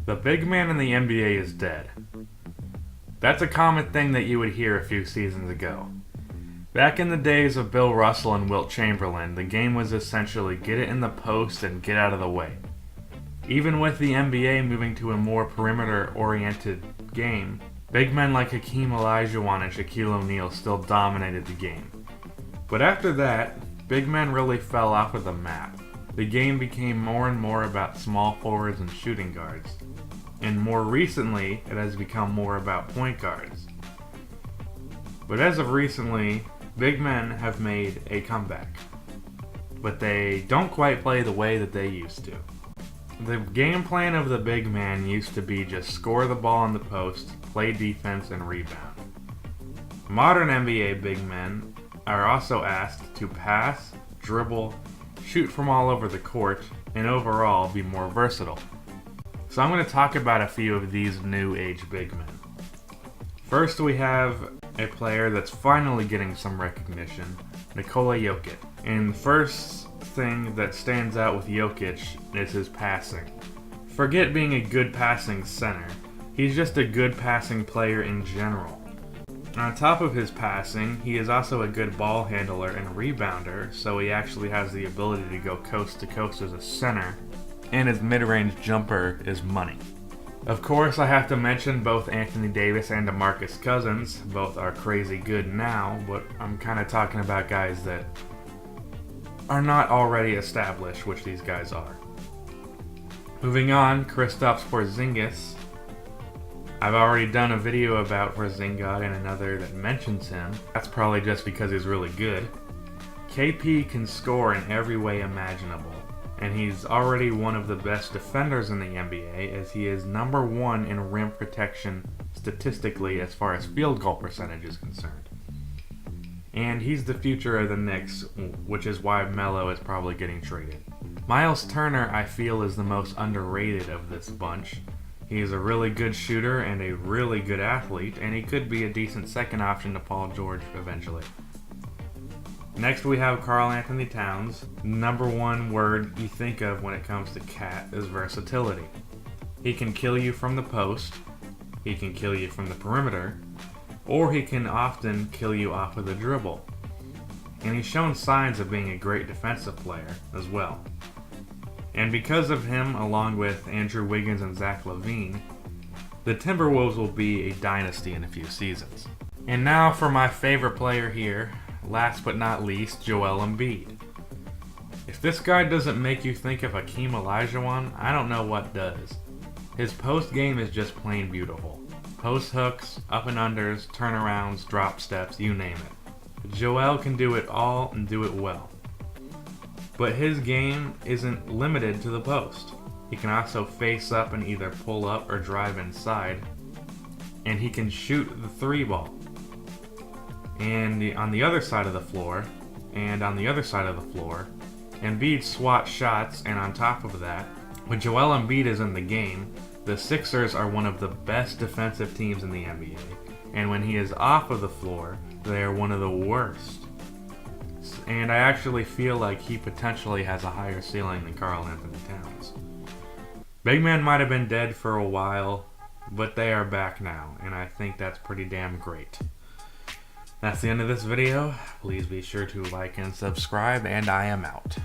The big man in the NBA is dead. That's a common thing that you would hear a few seasons ago. Back in the days of Bill Russell and Wilt Chamberlain, the game was essentially get it in the post and get out of the way. Even with the NBA moving to a more perimeter-oriented game, big men like Hakeem Olajuwon and Shaquille O'Neal still dominated the game. But after that, big men really fell off of the map. The game became more and more about small forwards and shooting guards. And more recently, it has become more about point guards. But as of recently, big men have made a comeback. But they don't quite play the way that they used to. The game plan of the big man used to be just score the ball in the post, play defense, and rebound. Modern NBA big men are also asked to pass, dribble, shoot from all over the court, and overall be more versatile. So I'm going to talk about a few of these new age big men. First, we have a player that's finally getting some recognition, Nikola Jokic. And the first thing that stands out with Jokic is his passing. Forget being a good passing center. He's just a good passing player in general. On top of his passing, he is also a good ball handler and rebounder, so he actually has the ability to go coast to coast as a center, and his mid-range jumper is money. Of course, I have to mention both Anthony Davis and DeMarcus Cousins. Both are crazy good now, but I'm kind of talking about guys that are not already established, which these guys are. Moving on, Kristaps Porzingis. I've already done a video about Porzingis and another that mentions him. That's probably just because he's really good. KP can score in every way imaginable, and he's already one of the best defenders in the NBA, as he is number one in rim protection statistically as far as field goal percentage is concerned. And he's the future of the Knicks, which is why Melo is probably getting traded. Myles Turner, I feel, is the most underrated of this bunch. He's a really good shooter and a really good athlete, and he could be a decent second option to Paul George eventually. Next, we have Karl Anthony Towns. Number one word you think of when it comes to Cat is versatility. He can kill you from the post, he can kill you from the perimeter, or he can often kill you off of the dribble. And he's shown signs of being a great defensive player as well. And because of him, along with Andrew Wiggins and Zach LaVine, the Timberwolves will be a dynasty in a few seasons. And now for my favorite player here, last but not least, Joel Embiid. If this guy doesn't make you think of Hakeem Olajuwon, I don't know what does. His post game is just plain beautiful. Post hooks, up and unders, turnarounds, drop steps, you name it. Joel can do it all and do it well. But his game isn't limited to the post. He can also face up and either pull up or drive inside. And he can shoot the three ball. And on the other side of the floor, Embiid swats shots, and on top of that, when Joel Embiid is in the game, the Sixers are one of the best defensive teams in the NBA. And when he is off of the floor, they are one of the worst. And I actually feel like he potentially has a higher ceiling than Karl Anthony Towns. Big men might have been dead for a while, but they are back now, and I think that's pretty damn great. That's the end of this video. Please be sure to like and subscribe, and I am out.